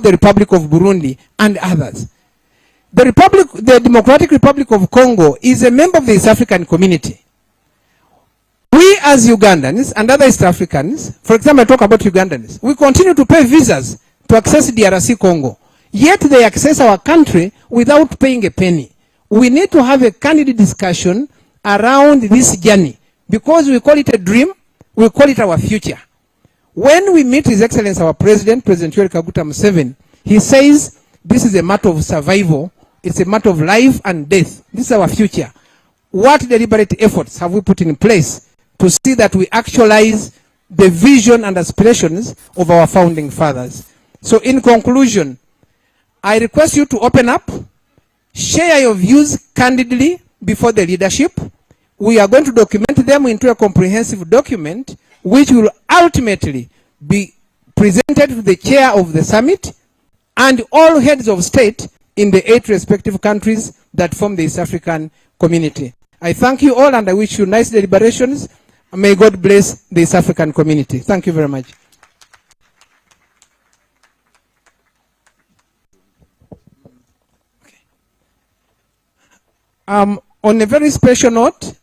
the Republic of Burundi, and others. The Democratic Republic of Congo is a member of the East African Community. We as Ugandans and other East Africans, for example, I talk about Ugandans, we continue to pay visas to access DRC Congo. Yet they access our country without paying a penny. We need to have a candid discussion around this journey, because we call it a dream, we call it our future. When we meet His Excellency, our President, President Yoweri Kaguta Museveni, he says this is a matter of survival, it's a matter of life and death. This is our future. What deliberate efforts have we put in place to see that we actualize the vision and aspirations of our founding fathers? So in conclusion, I request you to open up, share your views candidly before the leadership. We are going to document them into a comprehensive document which will ultimately be presented to the chair of the summit and all heads of state in the 8 respective countries that form the East African Community. I thank you all and I wish you nice deliberations. May God bless the East African Community. Thank you very much. On a very special note,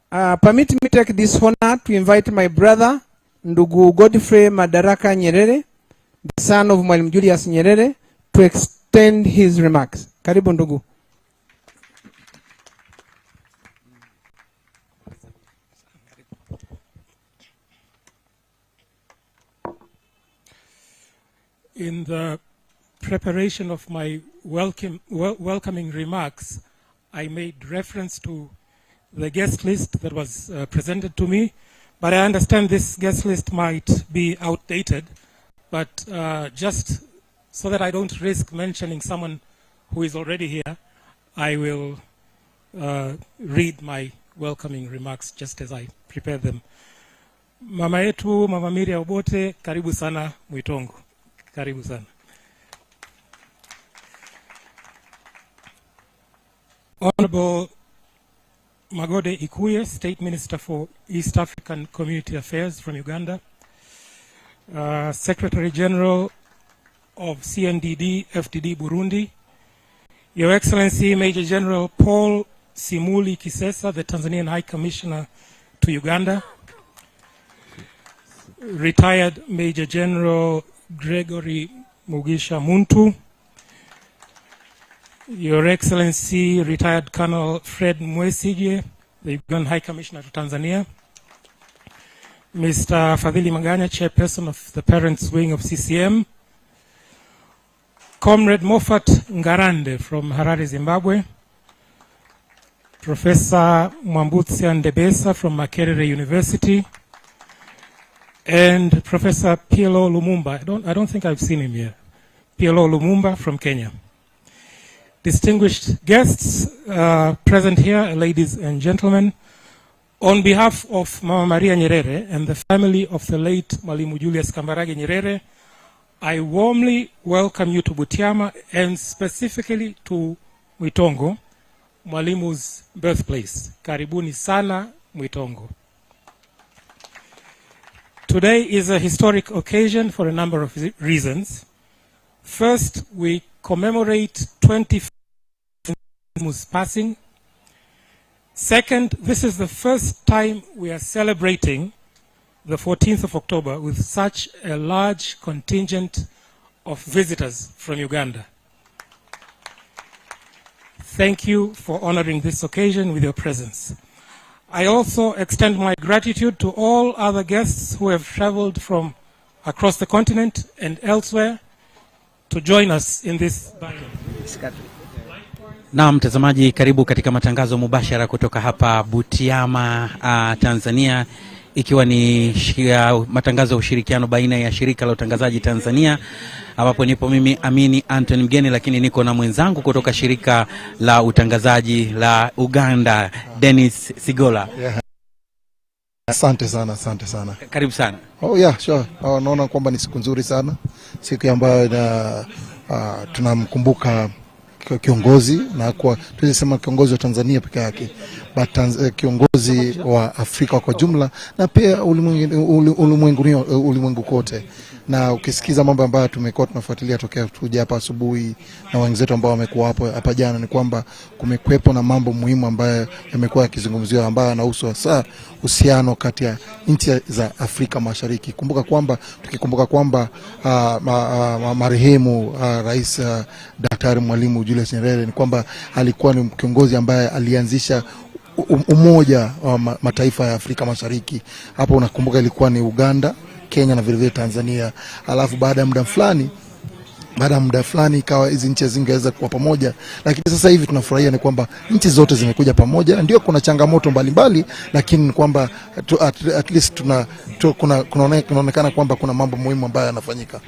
permit me to take this honor to invite my brother, Ndugu Godfrey Madaraka Nyerere, the son of Mwalimu Julius Nyerere, to extend his remarks. Karibu Ndugu. In the preparation of my welcoming remarks, I made reference to the guest list that was presented to me, but I understand this guest list might be outdated, but just so that I don't risk mentioning someone who is already here, I will read my welcoming remarks just as I prepare them. Mama yetu, Mama Miria Obote, karibu sana Mwitongo. Karibu sana. Honorable Magode Ikuye, State Minister for East African Community Affairs from Uganda, Secretary General of CNDD FDD Burundi, Your Excellency Major General Paul Simuli Kisesa, the Tanzanian High Commissioner to Uganda, Retired Major General Gregory Mugisha Muntu, Your Excellency, Retired Colonel Fred Mwesige, the Ugandan High Commissioner to Tanzania, Mr. Fadhili Maganya, Chairperson of the Parents Wing of CCM, Comrade Moffat Ngarande from Harare, Zimbabwe, Professor Mwambutsi Ndebesa from Makerere University, and Professor PLO Lumumba. I don't think I've seen him here. PLO Lumumba from Kenya. Distinguished guests present here, ladies and gentlemen, on behalf of Mama Maria Nyerere and the family of the late Mwalimu Julius Nyerere, I warmly welcome you to Butiama and specifically to Mwitongo, Mwalimu's birthplace. Karibuni sana Mwitongo. Today is a historic occasion for a number of reasons. First, we commemorate 25 years passing. Second, this is the first time we are celebrating the 14th of October with such a large contingent of visitors from Uganda. Thank you for honoring this occasion with your presence. I also extend my gratitude to all other guests who have traveled from across the continent and elsewhere to join us in this dialogue. Na mtazamaji, karibu katika matangazo mubashara kutoka hapa Butiama, Tanzania, ikiwa ni matangazo ya ushirikiano baina ya shirika la utangazaji Tanzania, ambapo nipo mimi Amini Anthony Mgeni, lakini niko na mwenzangu kutoka shirika la utangazaji la Uganda, Dennis Sigola. Yeah. Asante sana, asante sana. Karibu sana. Oh yeah, sure. Naona kwamba ni siku nzuri sana. Siku ambayo tunamkumbuka kiongozi, na kwa tulisema kiongozi wa Tanzania peke yake, but kiongozi wa Afrika kwa jumla na pia ulimwengu kote. Na ukisikiza mambo ambayo tumekuwa tunafuatilia tokea tuja hapa asubuhi na wenzetu ambao wamekuwa hapa jana, ni kwamba kumekuepo na mambo muhimu ambayo yamekuwa yakizungumziwa ambayo yanahusu hasa uhusiano kati ya nchi za Afrika Mashariki. Tukikumbuka kwamba marehemu Rais Daktari Mwalimu Julius Nyerere ni kwamba alikuwa ni kiongozi ambaye alianzisha umoja wa mataifa ya Afrika Mashariki. Hapo unakumbuka ilikuwa ni Uganda, Kenya na vile vile Tanzania. Alafu baada ya muda fulani ikawa hizi nchi zingeweza kuwa pamoja, lakini sasa hivi tunafurahia ni kwamba nchi zote zimekuja pamoja. Ndio kuna changamoto mbalimbali, lakini kwamba at least kunaonekana kwamba kuna mambo muhimu ambayo yanafanyika.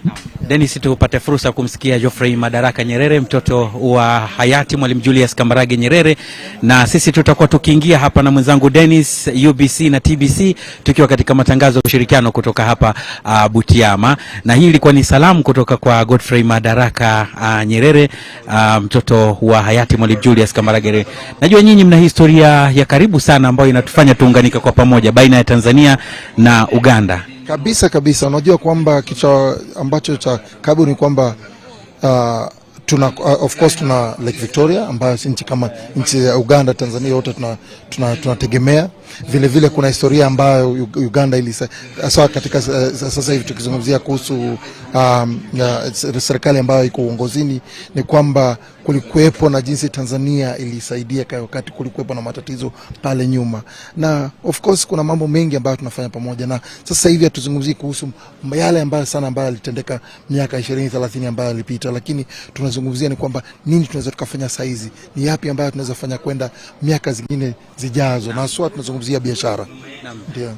Dennis, tupate fursa kumsikia Geoffrey Madaraka Nyerere, mtoto wa hayati Mwalimu Julius Kambarage Nyerere, na sisi tutakuwa tukiingia hapa na mwenzangu Dennis, UBC na TBC, tukiwa katika matangazo ya ushirikiano kutoka hapa Butiama, na hii ilikuwa ni salamu kutoka kwa Geoffrey Madaraka Nyerere, mtoto wa hayati Mwalimu Julius Kambarage Nyerere. Najua nyinyi mna historia ya karibu sana ambayo inatufanya tuunganika kwa pamoja baina ya Tanzania na Uganda. Kabisa. Unajua kwamba kitu ambacho cha karibu ni kwamba of course tuna Lake Victoria ambayo nchi kama nchi ya Uganda, Tanzania yote tunategemea. Vile kuna historia ambayo Uganda hasa katika sasa hivi tukizungumzia kuhusu serikali ambayo iko uongozini, ni kwamba kulikuwepo na jinsi Tanzania ilisaidia wakati kulikuwepo na matatizo pale nyuma. Na of course kuna mambo mengi ambayo tunafanya pamoja, na sasa hivi hatuzungumzii kuhusu yale ambayo yalitendeka miaka 20-30 ambayo ilipita, lakini tunazungumzia ni kwamba nini tunaweza tukafanya sasa hizi, ni yapi ambayo tunaweza fanya kwenda miaka zingine zijazo, na sio tunazungumzia biashara.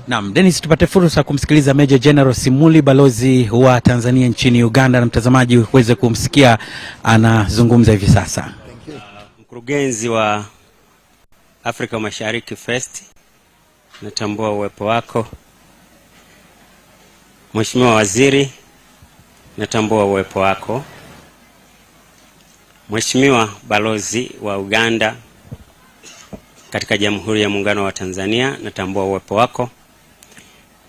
Naam, Dennis, tupate fursa kumsikiliza Major General Simuli, balozi wa Tanzania nchini Uganda, na mtazamaji uweze kumsikia anazungumza hivi sasa. Mkurugenzi wa Afrika Mashariki First, natambua uwepo wako. Mheshimiwa Waziri, natambua uwepo wako. Mheshimiwa Balozi wa Uganda katika Jamhuri ya Muungano wa Tanzania, natambua uwepo wako.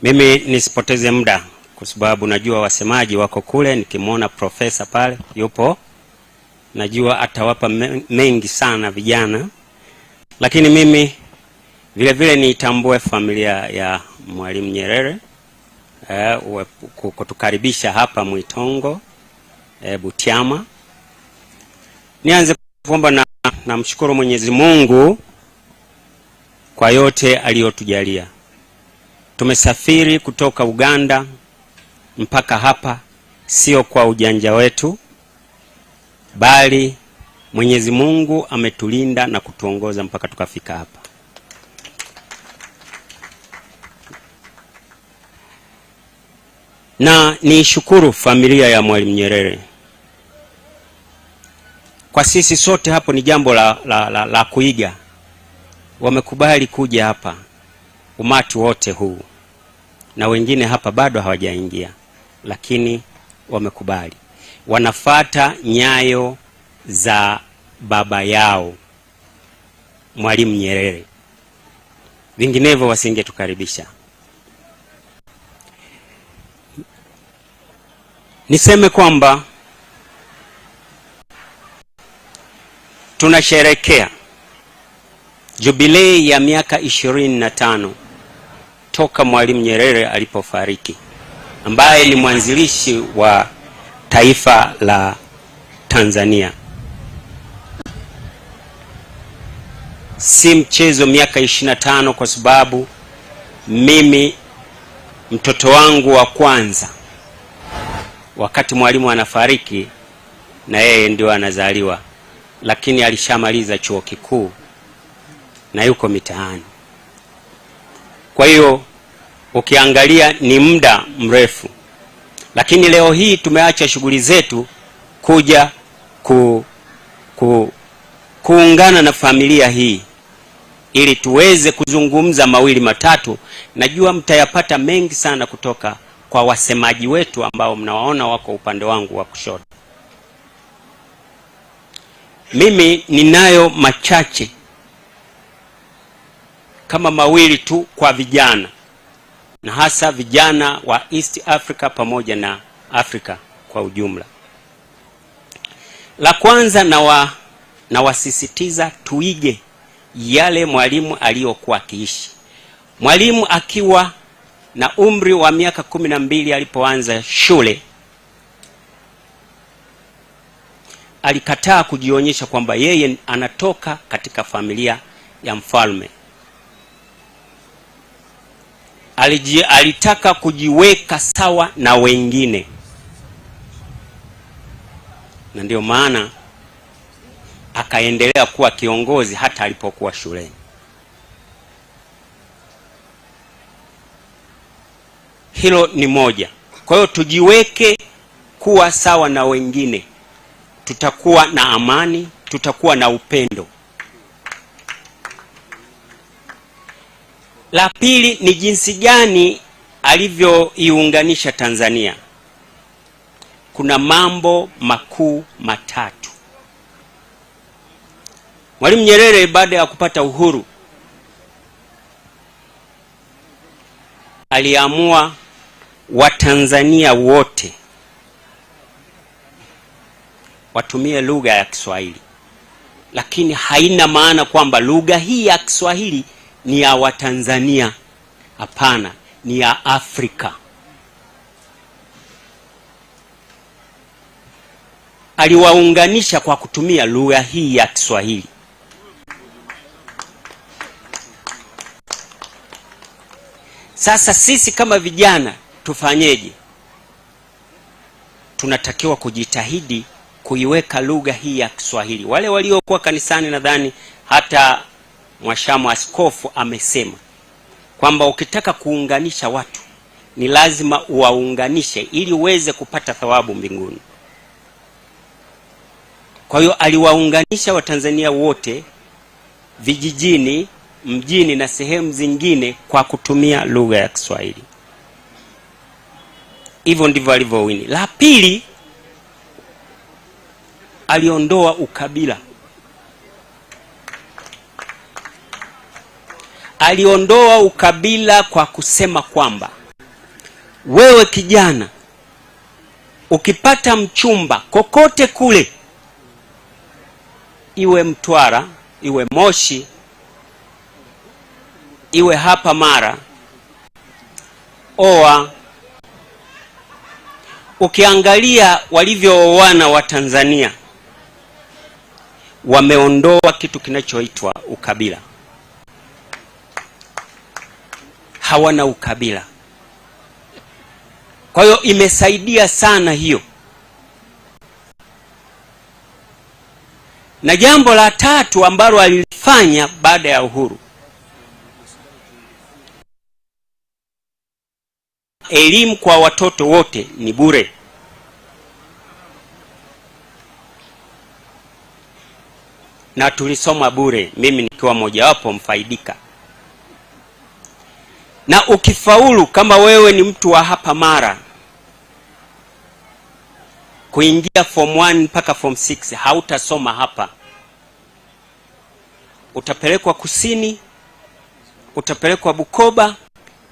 Mimi nisipoteze muda kwa sababu najua wasemaji wako kule. Nikimwona profesa pale yupo, najua atawapa mengi sana vijana, lakini mimi vile nitambue familia ya Mwalimu Nyerere kutukaribisha hapa Mwitongo Butiama. Nianze kuomba na mshukuru Mwenyezi Mungu kwa yote aliyotujalia. Tumesafiri kutoka Uganda mpaka hapa sio kwa ujanja wetu, bali Mwenyezi Mungu ametulinda na kutuongoza mpaka tukafika hapa. Na nishukuru familia ya Mwalimu Nyerere. Kwa sisi sote hapo ni jambo la kuiga. Wamekubali kuja hapa, umati wote huu, na wengine hapa bado hawajaingia, lakini wamekubali. Wanafata nyayo za baba yao Mwalimu Nyerere, vinginevyo wasingetukaribisha. Niseme kwamba tunasherehekea jubilei ya miaka 25 toka Mwalimu Nyerere alipofariki, ambaye ni mwanzilishi wa taifa la Tanzania. Si mchezo miaka 25, kwa sababu mimi mtoto wangu wa kwanza wakati Mwalimu anafariki na yeye ndio anazaliwa, lakini alishamaliza chuo kikuu na yuko mitaani. Kwa hiyo ukiangalia ni muda mrefu, lakini leo hii tumeacha shughuli zetu kuja kuungana na familia hii ili tuweze kuzungumza mawili matatu. Najua mtayapata mengi sana kutoka kwa wasemaji wetu ambao mnawaona wako upande wangu wa kushoto. Mimi ninayo machache kama mawili tu kwa vijana, na hasa vijana wa East Africa pamoja na Afrika kwa ujumla. La kwanza, na wasisitiza tuige yale Mwalimu aliyokuwa akiishi. Mwalimu akiwa na umri wa miaka 12 alipoanza shule, alikataa kujionyesha kwamba yeye anatoka katika familia ya mfalme. Alitaka kujiweka sawa na wengine, na ndio maana akaendelea kuwa kiongozi hata alipokuwa shuleni. Hilo ni moja. Kwa hiyo tujiweke kuwa sawa na wengine, tutakuwa na amani, tutakuwa na upendo. La pili ni jinsi gani alivyoiunganisha Tanzania. Kuna mambo makuu matatu. Mwalimu Nyerere baada ya kupata uhuru aliamua Watanzania wote watumie lugha ya Kiswahili, lakini haina maana kwamba lugha hii ya Kiswahili ni ya Watanzania. Hapana, ni ya Afrika. Aliwaunganisha kwa kutumia lugha hii ya Kiswahili. Sasa sisi kama vijana tufanyeje? Tunatakiwa kujitahidi kuiweka lugha hii ya Kiswahili. Wale waliokuwa kanisani, nadhani hata Mwashamu askofu amesema kwamba ukitaka kuunganisha watu ni lazima uwaunganishe ili uweze kupata thawabu mbinguni. Kwa hiyo aliwaunganisha Watanzania wote vijijini, mjini na sehemu zingine kwa kutumia lugha ya Kiswahili. Hivyo ndivyo alivyowini. La pili, aliondoa ukabila. Aliondoa ukabila kwa kusema kwamba wewe kijana ukipata mchumba kokote kule, iwe Mtwara, iwe Moshi, iwe hapa Mara, oa. Ukiangalia walivyooana wa Tanzania, wameondoa kitu kinachoitwa ukabila. Hawana ukabila. Kwa hiyo imesaidia sana hiyo. Na jambo la tatu ambalo alifanya baada ya uhuru, elimu kwa watoto wote ni bure. Na tulisoma bure, mimi nikiwa mojawapo mfaidika. Na ukifaulu, kama wewe ni mtu wa hapa Mara, kuingia form 1 mpaka form 6 hautasoma hapa. Utapelekwa kusini, utapelekwa Bukoba,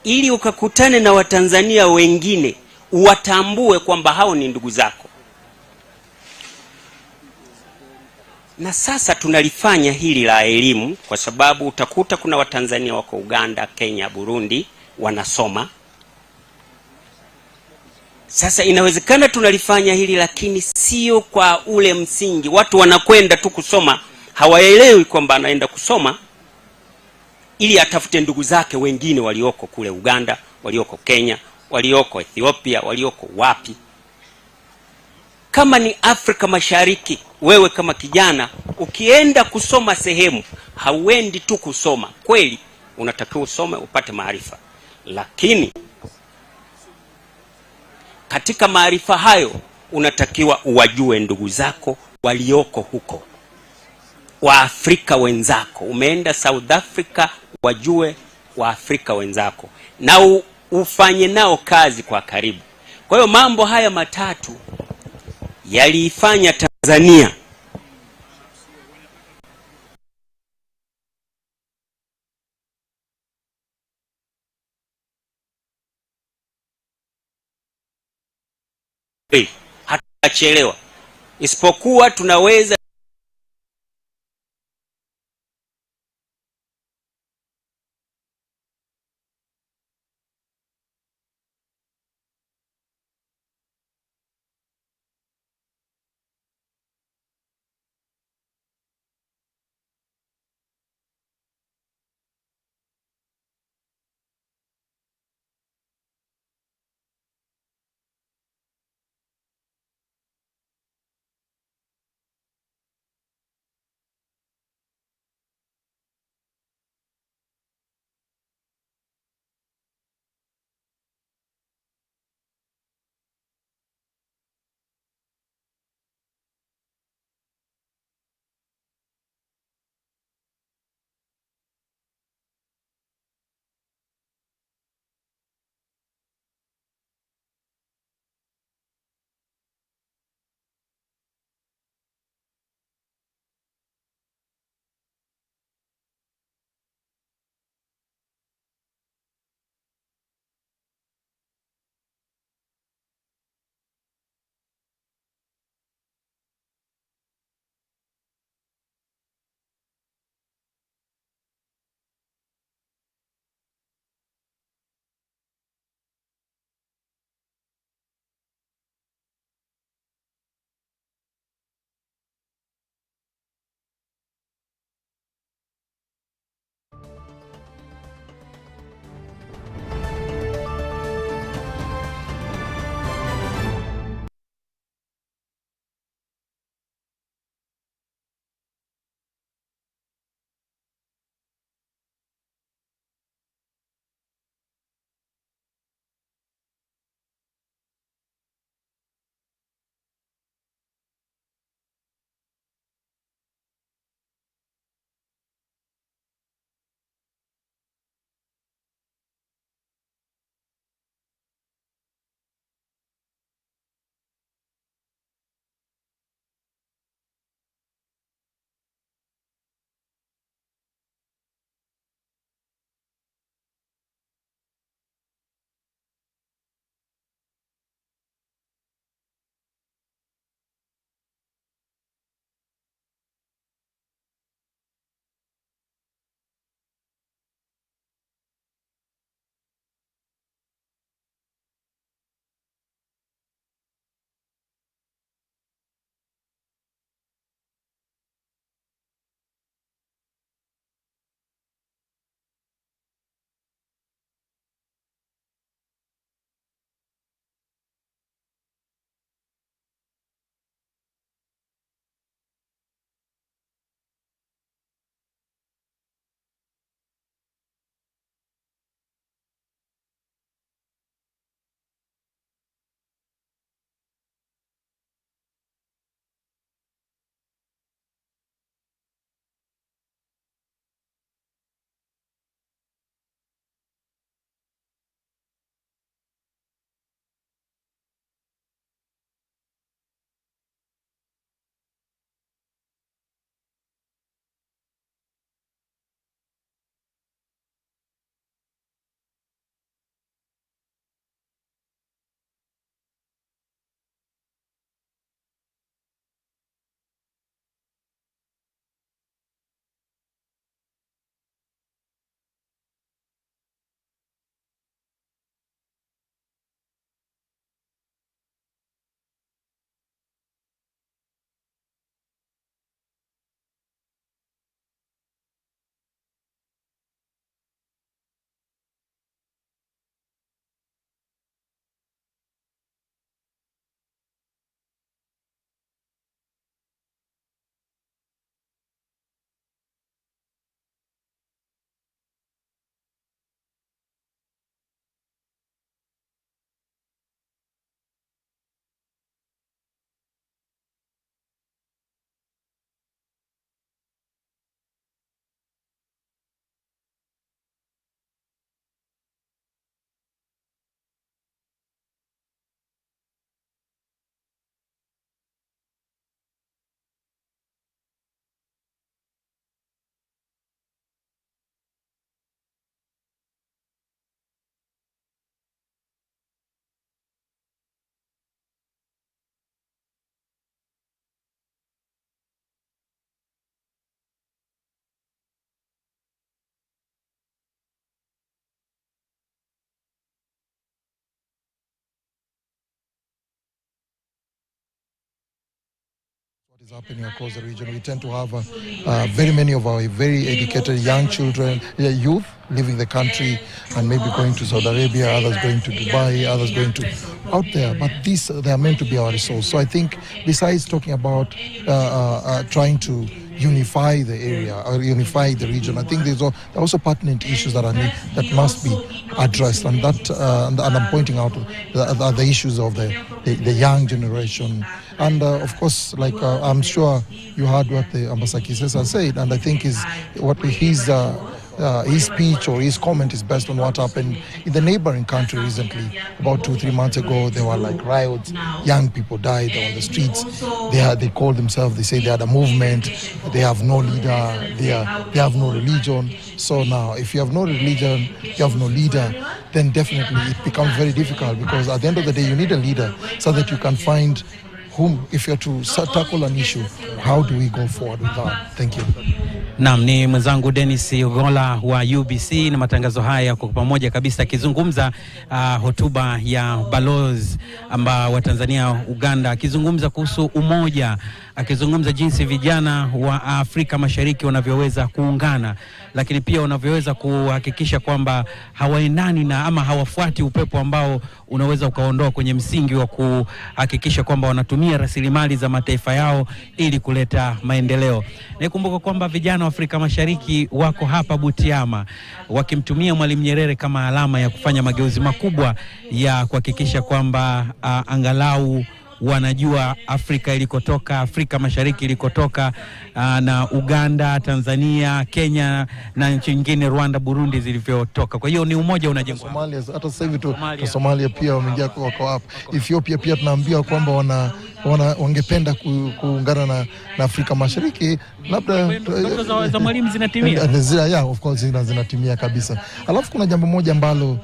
ili ukakutane na Watanzania wengine, uwatambue kwamba hao ni ndugu zako. Na sasa tunalifanya hili la elimu kwa sababu utakuta kuna Watanzania wako Uganda, Kenya, Burundi wanasoma. Sasa inawezekana tunalifanya hili, lakini sio kwa ule msingi. Watu wanakwenda tu kusoma, hawaelewi kwamba anaenda kusoma ili atafute ndugu zake wengine walioko kule Uganda, walioko Kenya, walioko Ethiopia, walioko wapi. Kama ni Afrika Mashariki, wewe kama kijana ukienda kusoma sehemu, hauendi tu kusoma. Kweli unatakiwa usome upate maarifa, lakini katika maarifa hayo unatakiwa uwajue ndugu zako walioko huko, Waafrika wenzako. Umeenda South Africa, wajue Waafrika wenzako na ufanye nao kazi kwa karibu. Kwa hiyo mambo haya matatu yaliifanya Tanzania hatachelewa, isipokuwa tunaweza is happening across the region. We tend to have very many of our very educated young children, youth, leaving the country and maybe going to Saudi Arabia, others going to Dubai, others going to out there. But they are meant to be our resource. So I think besides talking about trying to unify the area or unify the region, I think there are also pertinent issues that must be addressed, and and I'm pointing out the issues of the young generation, and of course, like I'm sure you heard what the Ambassador said, and I think his speech or his comment is based on what happened in the neighboring country recently. About 2-3 months ago, there were like riots. Young people died on the streets. They called themselves, they say they had a movement. They have no leader. They have no religion. So now, if you have no religion, you have no leader, then definitely it becomes very difficult, because at the end of the day, you need a leader so that you can find whom, if you're to tackle an issue, how do we go forward with that? Thank you. Naam, ni mwenzangu Dennis Ogola wa UBC, na matangazo haya kwa pamoja kabisa akizungumza hotuba ya balozi wa Tanzania Uganda, akizungumza kuhusu umoja, akizungumza jinsi vijana wa Afrika Mashariki wanavyoweza kuungana, lakini pia wanavyoweza kuhakikisha kwamba hawaendani na ama hawafuati upepo ambao unaweza ukaondoa kwenye msingi wa kuhakikisha kwamba wanatumia rasilimali za mataifa yao ili kuleta maendeleo. Nikumbuka kwamba vijana wa Afrika Mashariki wako hapa Butiama wakimtumia Mwalimu Nyerere kama alama ya kufanya mageuzi makubwa ya kuhakikisha kwamba angalau wanajua Afrika ilikotoka, Afrika Mashariki ilikotoka, na Uganda, Tanzania, Kenya na nchi nyingine Rwanda, Burundi zilivyotoka. Kwa hiyo ni umoja unajengwa. Somalia, hata sasa hivi tu Somalia pia wameingia wako hapa. Ethiopia pia tunaambiwa kwamba wangependa kuungana na Afrika Mashariki, labda za Mwalimu zinatimia. Yeah, of course zinatimia kabisa. Alafu kuna jambo moja ambalo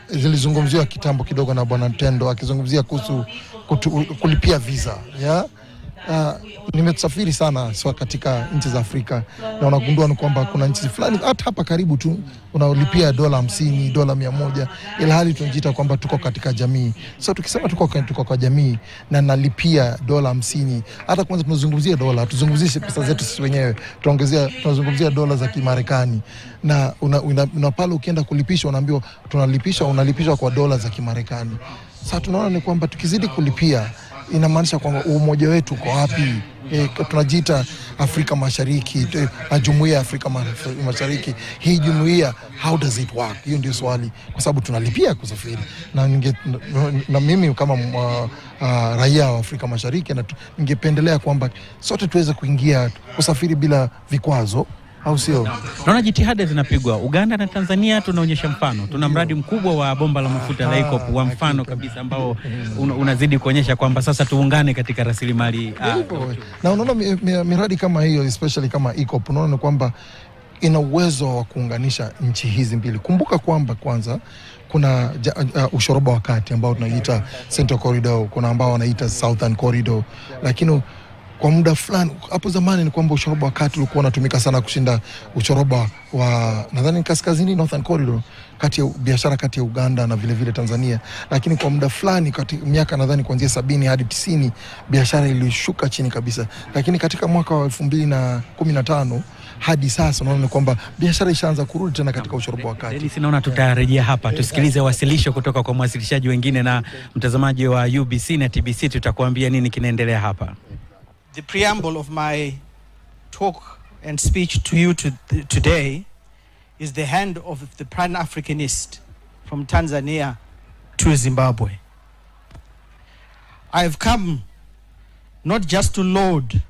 zilizungumziwa kitambo kidogo na Bwana Tendo, akizungumzia kuhusu kulipia visa, yeah? Nimesafiri sana katika nchi za Afrika, na unagundua ni kwamba kuna nchi fulani hata hapa karibu tu unalipia $50, $100, ila hali tunajiita kwamba tuko katika jamii. So tukisema tuko kwa jamii na nalipia $50, hata kwanza tunazungumzia dola, tuzungumzie pesa zetu sisi wenyewe, tunazungumzia dola za Kimarekani, na una pale ukienda kulipisha unaambiwa unalipishwa kwa dola za Kimarekani. Sasa tunaona ni kwamba tukizidi kulipia inamaanisha kwamba umoja wetu uko wapi? Tunajiita Afrika Mashariki, Jumuiya ya Afrika Mashariki. Hii jumuiya, how does it work? Hiyo ndio swali, kwa sababu tunalipia kusafiri. Na mimi kama raia wa Afrika Mashariki ningependelea kwamba sote tuweze kuingia kusafiri bila vikwazo, au sio? Naona jitihada zinapigwa. Uganda na Tanzania tunaonyesha mfano. Tuna mradi mkubwa wa bomba la mafuta la EACOP wa mfano kabisa ambao unazidi kuonyesha kwamba sasa tuungane katika rasilimali. Na unaona miradi kama hiyo, especially kama EACOP, unaona kwamba ina uwezo wa kuunganisha nchi hizi mbili. Kumbuka kwamba kwanza kuna ushoroba wa kati ambao tunaita Central Corridor, kuna ambao wanaita Southern Corridor, lakini kwa muda fulani hapo zamani ni kwamba ushoroba wa kati ulikuwa unatumika sana kushinda ushoroba wa nadhani kaskazini, Northern Corridor, kati ya biashara kati ya Uganda na vile Tanzania. Lakini kwa muda fulani miaka nadhani kuanzia 70 hadi 90 biashara ilishuka chini kabisa. Lakini katika mwaka wa 2015 hadi sasa unaona kwamba biashara ishaanza kurudi tena katika ushoroba wa kati. Sisi naona tutarejea hapa tusikilize wasilisho kutoka kwa mwasilishaji wengine, na mtazamaji wa UBC na TBC tutakuambia nini kinaendelea hapa. The preamble of my talk and speech to you today is the hand of the Pan-Africanist from Tanzania to Zimbabwe. I have come not just to laud,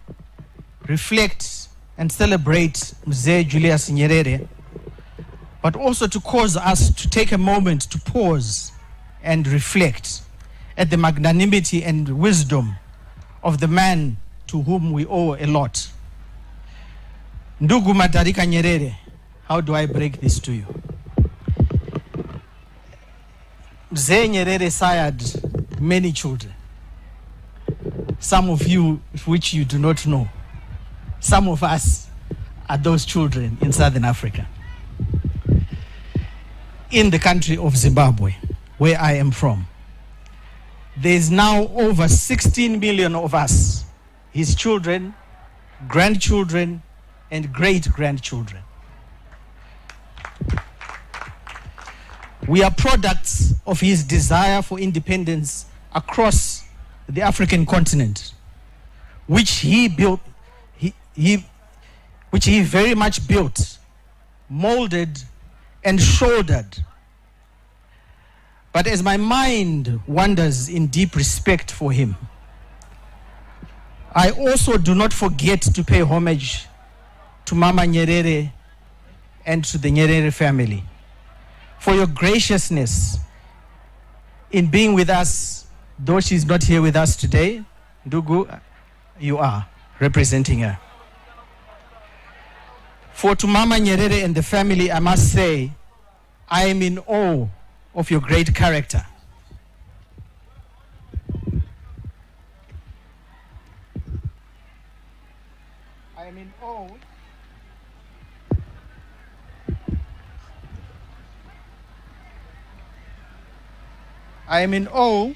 reflect and celebrate Mzee Julius Nyerere, but also to cause us to take a moment to pause and reflect at the magnanimity and wisdom of the man to whom we owe a lot. Ndugu Madarika Nyerere, how do I break this to you? Mzee Nyerere sired many children. Some of you, which you do not know. Some of us are those children in Southern Africa. In the country of Zimbabwe, where I am from, there is now over 16 million of us his children, grandchildren, and great-grandchildren. We are products of his desire for independence across the African continent, which he built, which he very much built, molded, and shouldered. But as my mind wanders in deep respect for him, I also do not forget to pay homage to Mama Nyerere and to the Nyerere family for your graciousness in being with us, though she's not here with us today. Ndugu, you are representing her. For to Mama Nyerere and the family, I must say, I am in awe of your great character. I am in awe. I am in awe.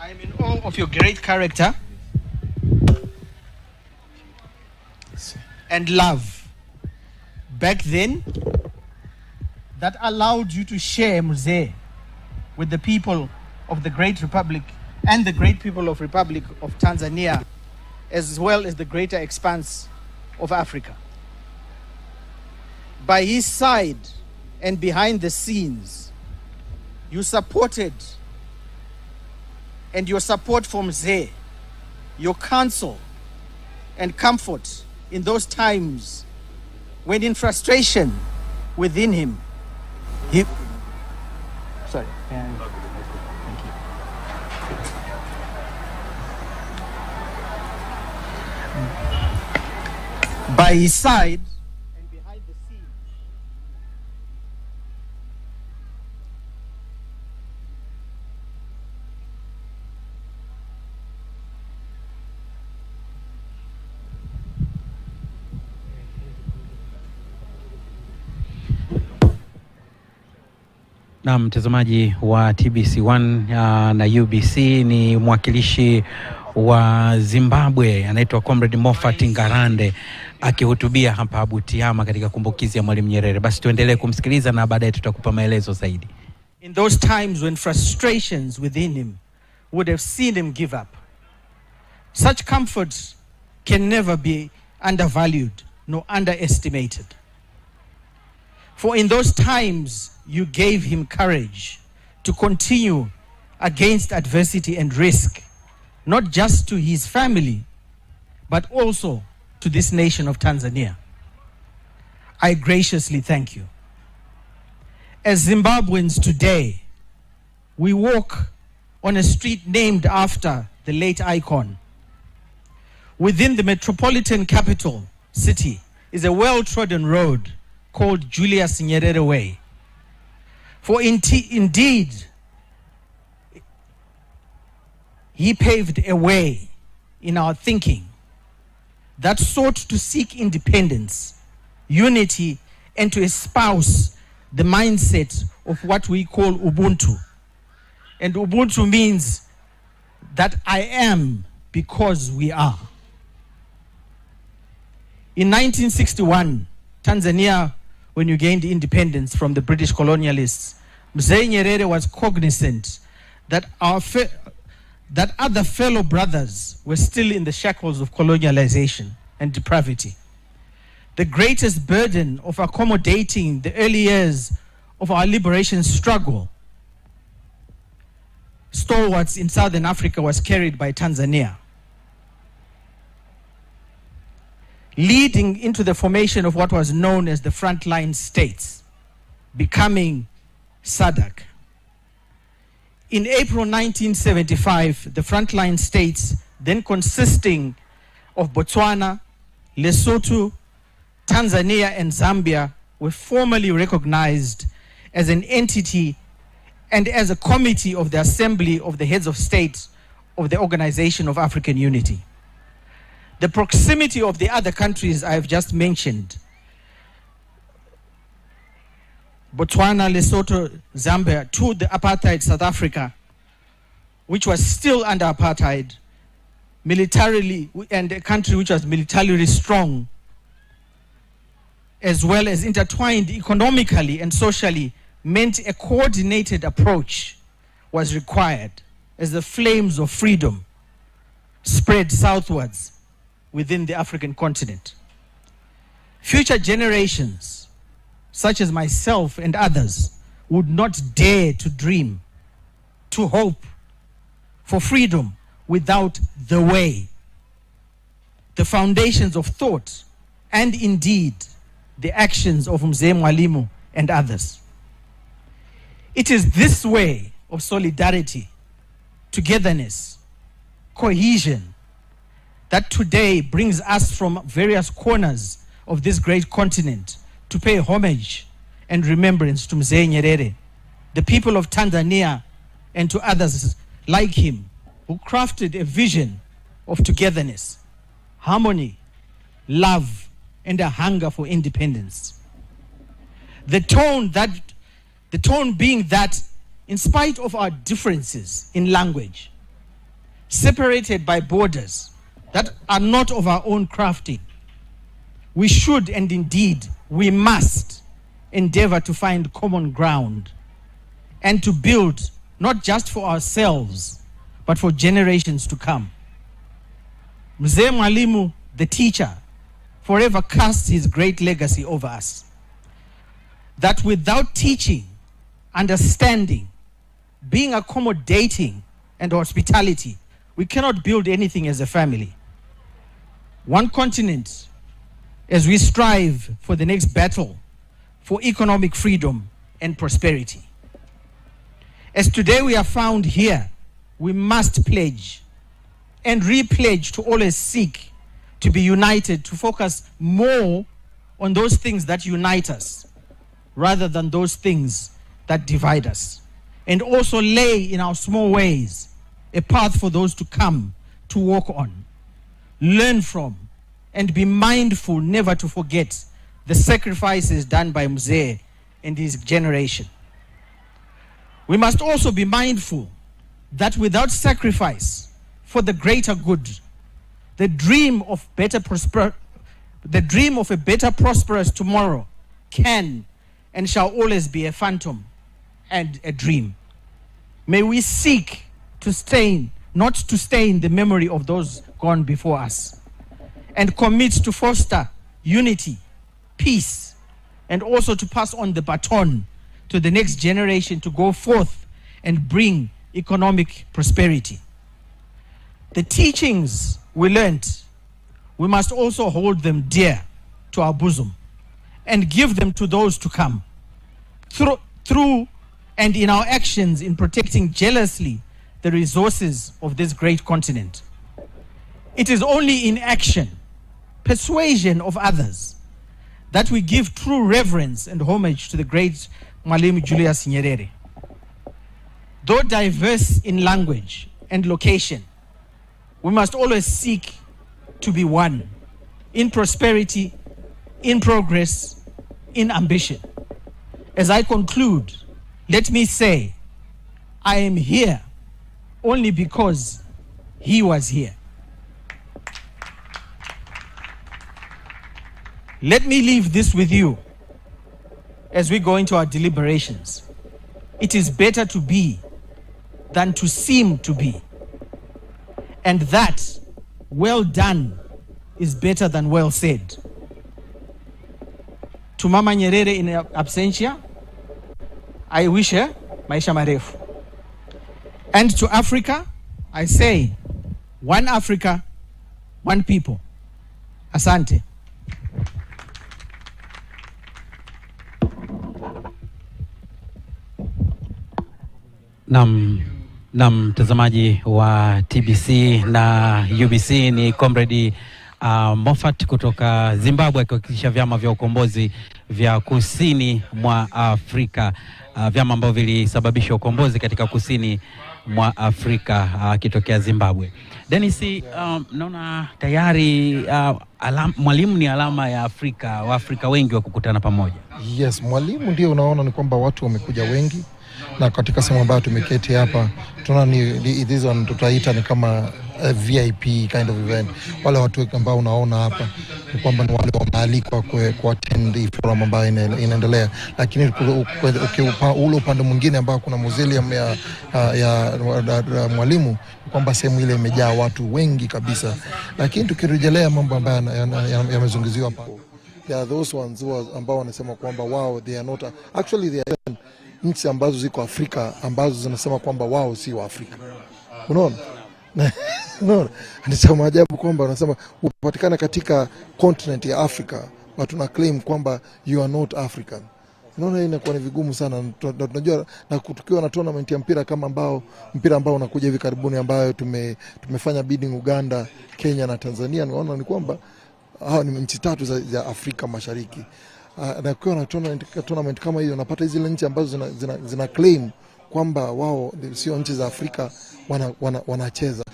I am in awe of your great character and love back then that allowed you to share Mzee with the people of the great republic and the great people of Republic of Tanzania, as well as the greater expanse of Africa. By his side and behind the scenes, you supported, and your support for Mzee, your counsel and comfort in those times when in frustration within him, sorry. Thank you. By his side and behind the scenes, Na mtazamaji wa TBC1 na UBC, ni mwakilishi wa Zimbabwe anaitwa Comrade Moffat Ngarande akihutubia hapa Butiama katika kumbukizi ya Mwalimu Nyerere. Basi tuendelee kumsikiliza na baadaye tutakupa maelezo zaidi. In those times when frustrations within him would have seen him give up, such comforts can never be undervalued nor underestimated. For in those times you gave him courage to continue against adversity and risk, not just to his family, but also to this nation of Tanzania. I graciously thank you. As Zimbabweans today, we walk on a street named after the late icon. Within the metropolitan capital city is a well-trodden road called Julius Nyerere Way. For indeed, he paved a way in our thinking that sought to seek independence, unity, and to espouse the mindset of what we call Ubuntu. And Ubuntu means that I am because we are. In 1961, Tanzania, when you gained independence from the British colonialists, Mzee Nyerere was cognizant that that other fellow brothers were still in the shackles of colonialization and depravity. The greatest burden of accommodating the early years of our liberation struggle, stalwarts in Southern Africa, was carried by Tanzania, leading into the formation of what was known as the frontline states, becoming SADC. In April 1975, the frontline states, then consisting of Botswana, Lesotho, Tanzania, and Zambia, were formally recognized as an entity and as a committee of the Assembly of the Heads of State of the Organization of African Unity. The proximity of the other countries I have just mentioned, Botswana, Lesotho, Zambia, to the apartheid South Africa, which was still under apartheid, militarily, and a country which was militarily strong, as well as intertwined economically and socially, meant a coordinated approach was required as the flames of freedom spread southwards within the African continent. Future generations, such as myself and others, would not dare to dream, to hope for freedom without the way, the foundations of thought, and indeed the actions of Mzee Mwalimu and others. It is this way of solidarity, togetherness, cohesion that today brings us from various corners of this great continent to pay homage and remembrance to Mzee Nyerere, the people of Tanzania, and to others like him who crafted a vision of togetherness, harmony, love, and a hunger for independence. The tone being that, in spite of our differences in language, separated by borders that are not of our own crafting, we should, and indeed we must, endeavor to find common ground and to build not just for ourselves, but for generations to come. Mzee Mwalimu, the teacher, forever casts his great legacy over us, that without teaching, understanding, being accommodating, and hospitality, we cannot build anything as a family. One continent, as we strive for the next battle for economic freedom and prosperity. As today we are found here, we must pledge and re-pledge to always seek to be united, to focus more on those things that unite us rather than those things that divide us, and also lay in our small ways a path for those to come to walk on, learn from, and be mindful never to forget the sacrifices done by Mzee and his generation. We must also be mindful that without sacrifice for the greater good, the dream of a better prosperous tomorrow can and shall always be a phantom and a dream. May we seek to not to stain the memory of those gone before us, and commit to foster unity, peace, and also to pass on the baton to the next generation to go forth and bring economic prosperity. The teachings we learned, we must also hold them dear to our bosom and give them to those to come, through and in our actions in protecting jealously the resources of this great continent. It is only in action, persuasion of others, that we give true reverence and homage to the great Mwalimu Julius Nyerere. Though diverse in language and location, we must always seek to be one in prosperity, in progress, in ambition. As I conclude, let me say, I am here only because he was here. Let me leave this with you as we go into our deliberations. It is better to be than to seem to be. And that, well done, is better than well said. To Mama Nyerere in absentia, I wish her maisha marefu. And to Africa, I say, one Africa, one people. Asante. Na mtazamaji wa TBC na UBC, ni Comrade Moffat kutoka Zimbabwe akiwakilisha vyama vya ukombozi vya kusini mwa Afrika, vyama ambavyo vilisababisha ukombozi katika kusini mwa Afrika akitokea Zimbabwe. Dennis, naona tayari Mwalimu ni alama ya Afrika, Waafrika wengi wa kukutana pamoja. Yes, Mwalimu ndio unaona ni kwamba watu wamekuja wengi na katika sehemu ambayo tumeketi hapa tunaona ni hizo tutaita ni kama VIP kind of event. Wale watu ambao unaona hapa ni kwamba ni wale waalikwa kwa attend the forum ambayo inaendelea, lakini ule upande mwingine ambao kuna museum ya Mwalimu, kwamba sehemu ile imejaa watu wengi kabisa. Lakini tukirejelea mambo ambayo yamezungumziwa hapa, there are those ones ambao wanasema kwamba wao they are not actually they are nchi ambazo ziko Afrika ambazo zinasema kwamba wao si wa Afrika. Unaona? No, ni chama ajabu kwamba wanasema upatikana katika continent ya Africa, but tuna claim kwamba you are not African. Unaona, inakuwa ni vigumu sana. Tunajua na tukiwa na tournament ya mpira kama mpira ambao unakuja hivi karibuni ambayo tumefanya bidding Uganda, Kenya na Tanzania, naona ni kwamba hao ni nchi tatu za Afrika Mashariki. Na kwa na tournament kama hiyo napata hizo nchi ambazo zina claim kwamba wao sio nchi za Afrika wanacheza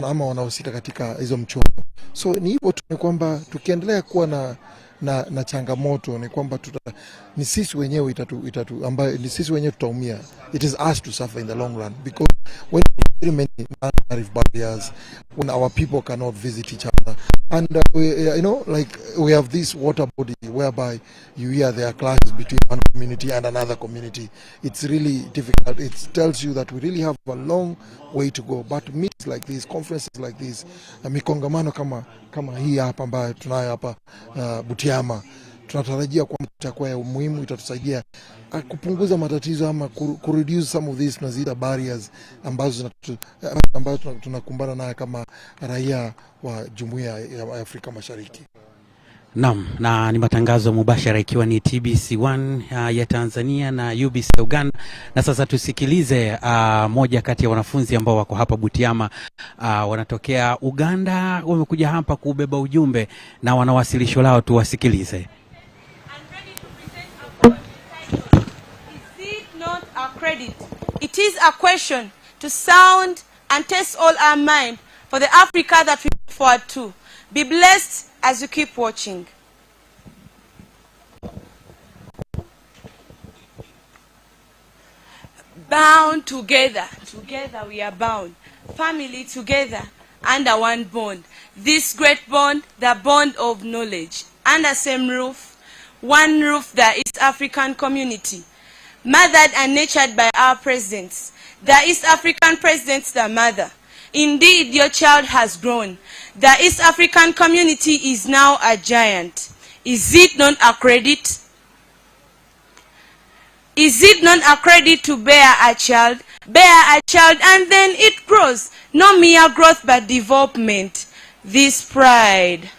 ama wanahusika katika hizo mchuano. So ni hivyo tu, ni kwamba tukiendelea kuwa na changamoto ni kwamba ni sisi wenyewe ambayo ni sisi wenyewe tutaumia. It is us to suffer in the long run, because when very many tariff barriers, when our people cannot visit each other, and we have this water body whereby you hear there are clashes between one community and another community. It's really difficult. It tells you that we really have a long way to go. But meetings like this, conferences like this, mikongamano kama hii hapa ambayo tunayo hapa Butiama, tunatarajia kwamba itakuwa ya umuhimu, itatusaidia kupunguza matatizo ama kureduce some of these tunazita barriers ambazo tunakumbana nayo kama raia wa Jumuiya ya Afrika Mashariki. Naam, na ni matangazo mubashara ikiwa ni TBC1 ya Tanzania na UBC Uganda. Na sasa tusikilize moja kati ya wanafunzi ambao wako hapa Butiama, wanatokea Uganda, wamekuja hapa kubeba ujumbe na wanawasilisho lao, tuwasikilize. Is it not a credit? It is a question to sound and test all our mind for the Africa that we look forward to. Be blessed as you keep watching. Bound together. Together we are bound. Family together under one bond. This great bond, the bond of knowledge. Under same roof, one roof, the East African community. Mothered and nurtured by our presidents. The East African presidents, the mother. Indeed, your child has grown. The East African community is now a giant. Is it not a credit? Is it not a credit to bear a child? Bear a child and then it grows. No mere growth but development. This pride.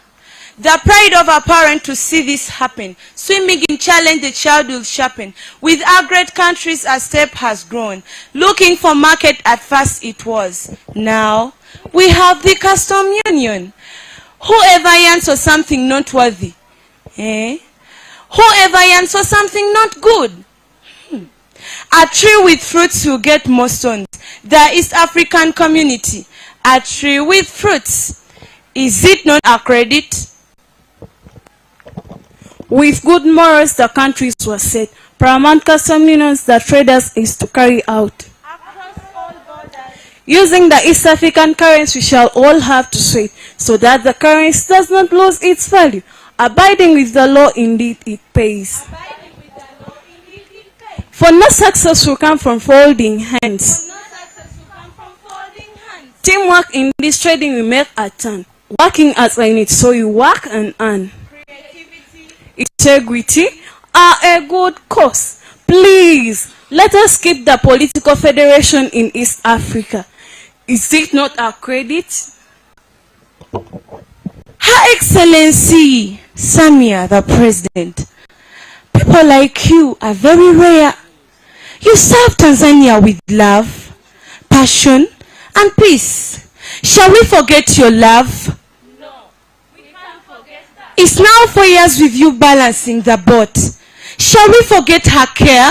The pride of a parent to see this happen. Swimming in challenge, the child will sharpen. With our great countries, a step has grown. Looking for market, at first it was. Now, we have the custom union. Whoever yearns for something noteworthy, whoever yearns for something not good. A tree with fruits will get more stones. The East African community, a tree with fruits. Is it not a credit? With good morals, the countries were set. Paramount custom unions that traders is to carry out. Across all borders. Using the East African currency, we shall all have to sway, so that the currency does not lose its value. Abiding with the law, indeed it pays. Abiding with the law, indeed it pays. For no success will come from folding hands. No success will come from folding hands. Teamwork in this trading will make a turn. Working as a unit, so you work and earn. Integrity are a good cause. Please, let us keep the political federation in East Africa. Is it not a credit? Her Excellency Samia, the President, people like you are very rare. You serve Tanzania with love, passion, and peace. Shall we forget your love? It's now 4 years with you balancing the boat. Shall we forget her care?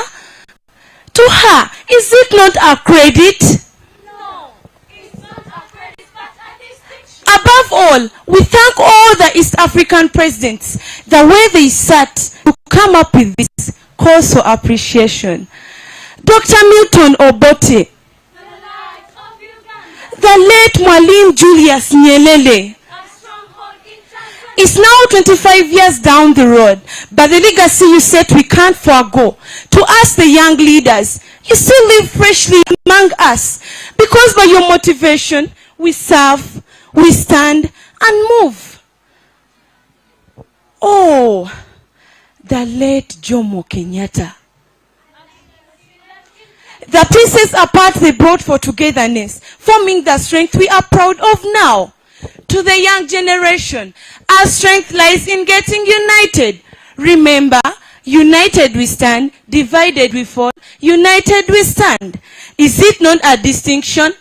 To her, is it not a credit? No, it's not a credit, but a distinction. Above all, we thank all the East African presidents, the way they sat to come up with this cause for appreciation. Dr. Milton Obote, the late Mwalimu Julius Nyerere. It's now 25 years down the road, but the legacy you set we can't forego. To us, the young leaders, you still live freshly among us, because by your motivation, we serve, we stand, and move. Oh, the late Jomo Kenyatta. The pieces apart they brought for togetherness, forming the strength we are proud of now. To the young generation, our strength lies in getting united. Remember, united we stand, divided we fall, united we stand. Is it not a distinction?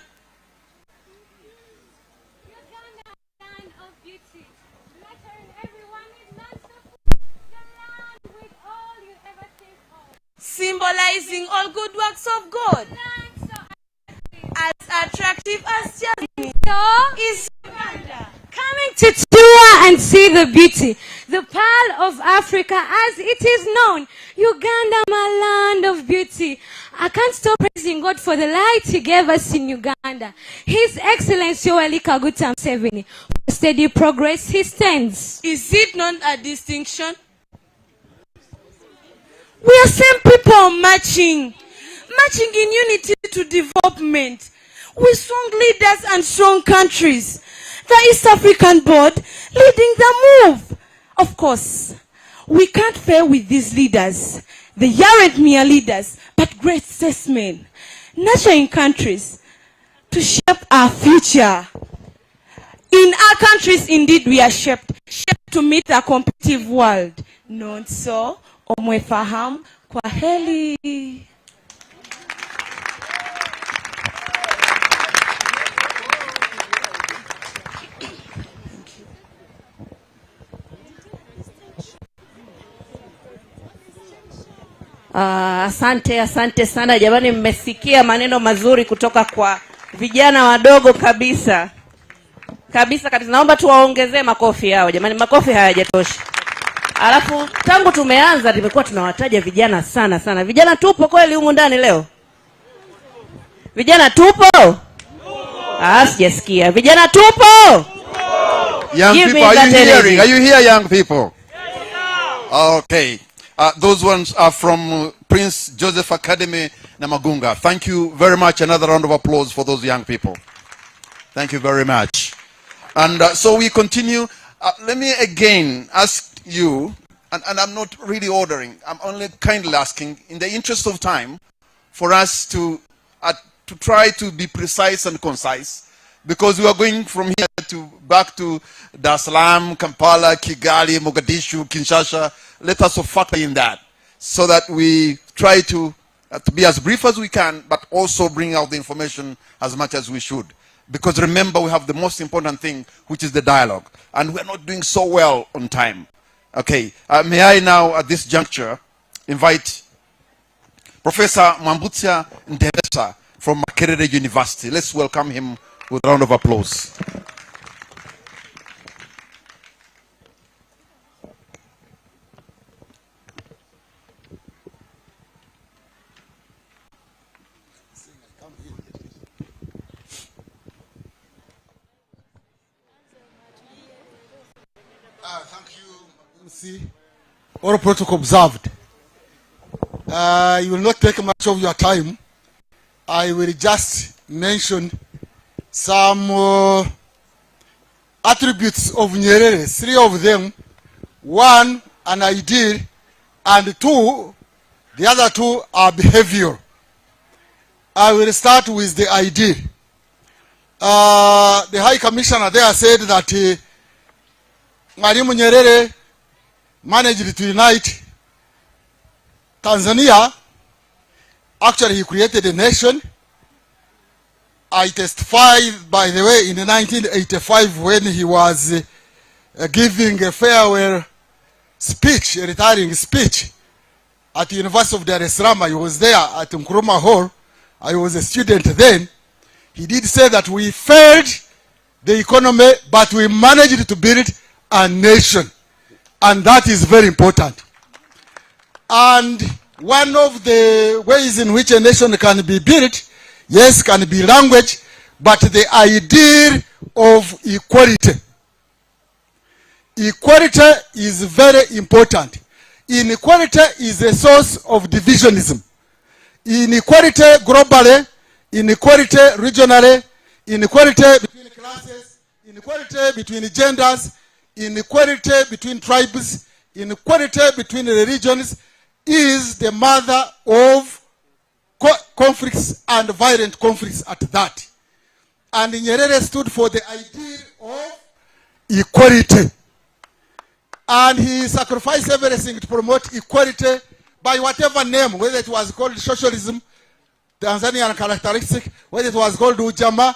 Symbolizing all good works of God. As attractive as jasmine is Uganda. Coming to tour and see the beauty, the pearl of Africa as it is known. Uganda, my land of beauty. I can't stop praising God for the light He gave us in Uganda. His Excellency Yoweri Kaguta Museveni. For steady progress He stands. Is it not a distinction? We are same people marching in unity to development. With strong leaders and strong countries. The East African board leading the move. Of course, we can't fail with these leaders. They aren't mere leaders, but great statesmen, nurturing countries to shape our future. In our countries, indeed, we are shaped to meet a competitive world. Not so, omwefaham, kwaheri. Asante sana jamani, mmesikia maneno mazuri kutoka kwa vijana wadogo kabisa. Naomba tuwaongezee makofi yao jamani, makofi hayajatosha. Alafu tangu tumeanza tumekuwa tunawataja vijana sana. Vijana tupo kweli humu ndani leo? Vijana tupo? Sijasikia. Vijana tupo? Young people, are you hearing? Are you here, young people? Okay. Those ones are from Prince Joseph Academy, Namagunga. Thank you very much. Another round of applause for those young people. Thank you very much. And so we continue. Let me again ask you, and I'm not really ordering, I'm only kindly asking, in the interest of time, for us to try to be precise and concise, because we are going from here back to Dar es Salaam, Kampala, Kigali, Mogadishu, Kinshasa. Let us factor in that, so that we try to be as brief as we can, but also bring out the information as much as we should. Because remember, we have the most important thing, which is the dialogue. And we're not doing so well on time. Okay, may I now, at this juncture, invite Professor Mwambutsa Ndebesa from Makerere University. Let's welcome him with a round of applause. Thank you, MC. All protocol observed. You will not take much of your time. I will just mention some attributes of Nyerere, 3 of them. 1, an ideal, and 2, the other 2 are behavioral. I will start with the ideal. The High Commissioner there said that Mwalimu Nyerere managed to unite Tanzania. Actually, he created a nation. I testified, by the way, in 1985 when he was giving a farewell speech, a retiring speech at the University of Dar es Salaam. I was there at Nkrumah Hall. I was a student then. He did say that we failed the economy, but we managed to build a nation. And that is very important. And one of the ways in which a nation can be built, yes, can be language, but the idea of equality. Equality is very important. Inequality is a source of divisionism. Inequality globally, inequality regionally, inequality between classes, inequality between genders, inequality between tribes, inequality between religions is the mother of conflicts and violent conflicts at that. And Nyerere stood for the idea of equality. And he sacrificed everything to promote equality by whatever name, whether it was called socialism, Tanzanian characteristic, whether it was called Ujamaa.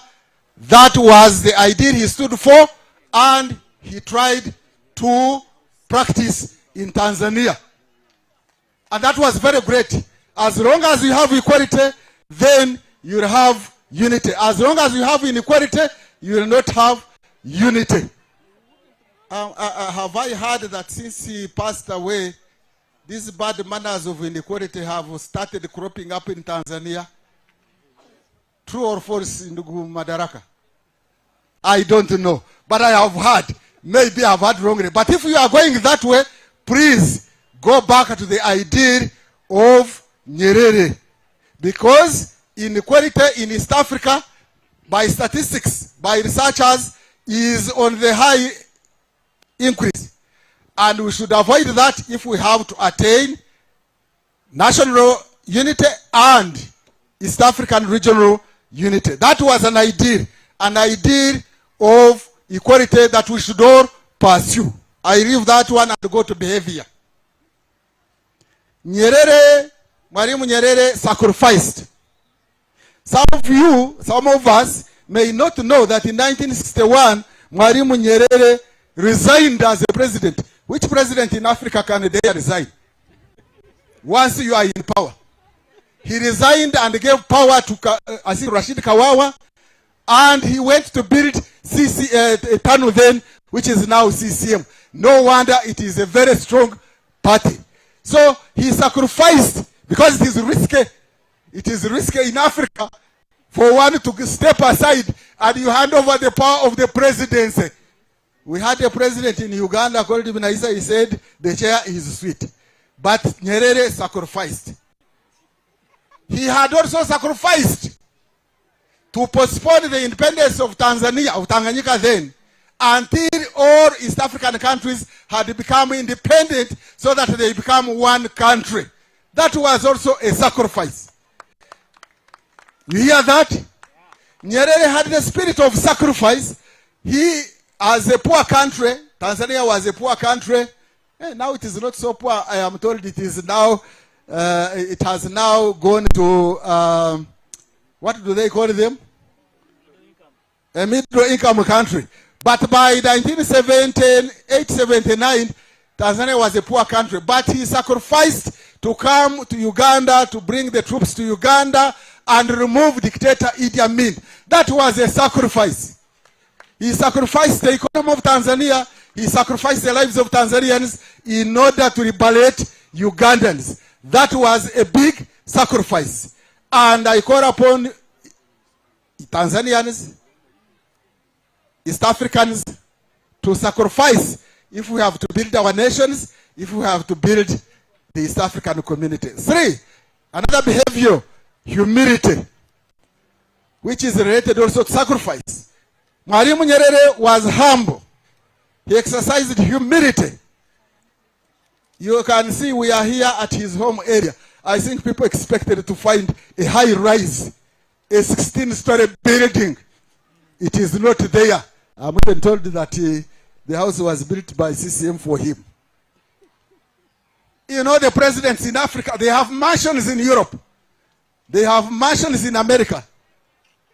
That was the idea he stood for, and he tried to practice in Tanzania. And that was very great. As long as you have equality, then you will have unity. As long as you have inequality, you will not have unity. Have I heard that since he passed away, these bad manners of inequality have started cropping up in Tanzania? True or false, Ndugu Madaraka? I don't know. But I have heard. Maybe I have heard wrongly. But if you are going that way, please go back to the idea of Nyerere. Because inequality in East Africa, by statistics, by researchers, is on the high increase. And we should avoid that if we have to attain national unity and East African regional unity. That was an idea of equality that we should all pursue. I leave that one and go to behavior. Mwalimu Nyerere sacrificed. Some of us may not know that in 1961, Mwalimu Nyerere resigned as a president. Which president in Africa can dare resign? Once you are in power. He resigned and gave power to Rashid Kawawa, and he went to build TANU then, which is now CCM. No wonder it is a very strong party. So he sacrificed, because it is risky. It is risky in Africa for one to step aside and you hand over the power of the presidency. We had a president in Uganda called Ibn Isa. He said the chair is sweet. But Nyerere sacrificed. He had also sacrificed to postpone the independence of Tanzania, of Tanganyika then, until all East African countries had become independent so that they become one country. That was also a sacrifice. You hear that? Nyerere had the spirit of sacrifice. He, as a poor country, Tanzania was a poor country. Now it is not so poor. I am told it is now, it has now gone to, what do they call them? A middle income country. But by 1978, 79, Tanzania was a poor country. But he sacrificed to come to Uganda, to bring the troops to Uganda and remove dictator Idi Amin. That was a sacrifice. He sacrificed the economy of Tanzania. He sacrificed the lives of Tanzanians in order to liberate Ugandans. That was a big sacrifice. And I call upon Tanzanians, East Africans, to sacrifice if we have to build our nations, if we have to build the East African community. 3, another behavior, humility, which is related also to sacrifice. Mwalimu Nyerere was humble. He exercised humility. You can see we are here at his home area. I think people expected to find a high rise, a 16-story building. It is not there. I'm even told that the house was built by CCM for him. You know, the presidents in Africa, they have mansions in Europe. They have mansions in America.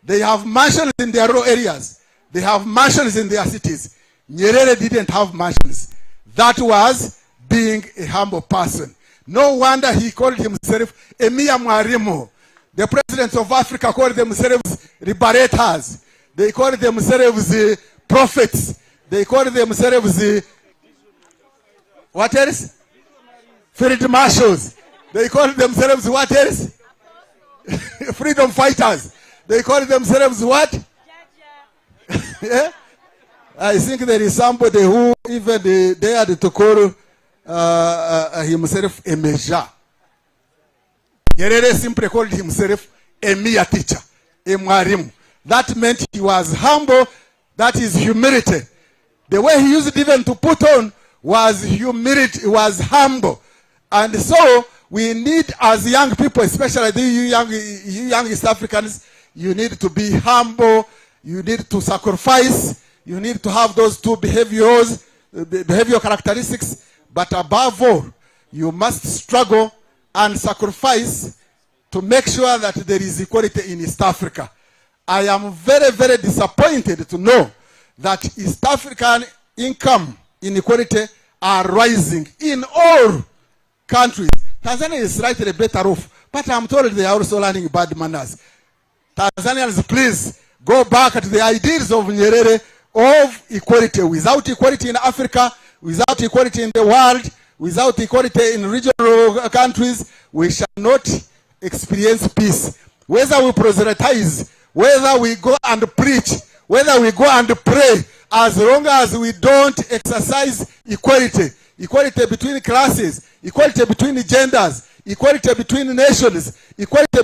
They have mansions in their rural areas. They have mansions in their cities. Nyerere didn't have mansions. That was being a humble person. No wonder he called himself Emia Mwalimu. The presidents of Africa called themselves liberators. They called themselves prophets. They called themselves what else? Field marshals. They call themselves what else? Freedom fighters. They call themselves what? Yeah? I think there is somebody who even dared to call himself a Meja. Nyerere simply called himself a mere teacher, a Mwalimu. That meant he was humble. That is humility. The way he used even to put on was humility, was humble. And so we need, as young people, especially you young East Africans, you need to be humble, you need to sacrifice, you need to have those two behavioral characteristics, but above all, you must struggle and sacrifice to make sure that there is equality in East Africa. I am very, very disappointed to know that East African income inequality are rising in all countries. Tanzania is slightly better off, but I'm told they are also learning bad manners. Tanzanians, please go back to the ideals of Nyerere of equality. Without equality in Africa, without equality in the world, without equality in regional countries, we shall not experience peace. Whether we proselytize, whether we go and preach, whether we go and pray, as long as we don't exercise equality, equality between classes, equality between genders, equality between nations, equality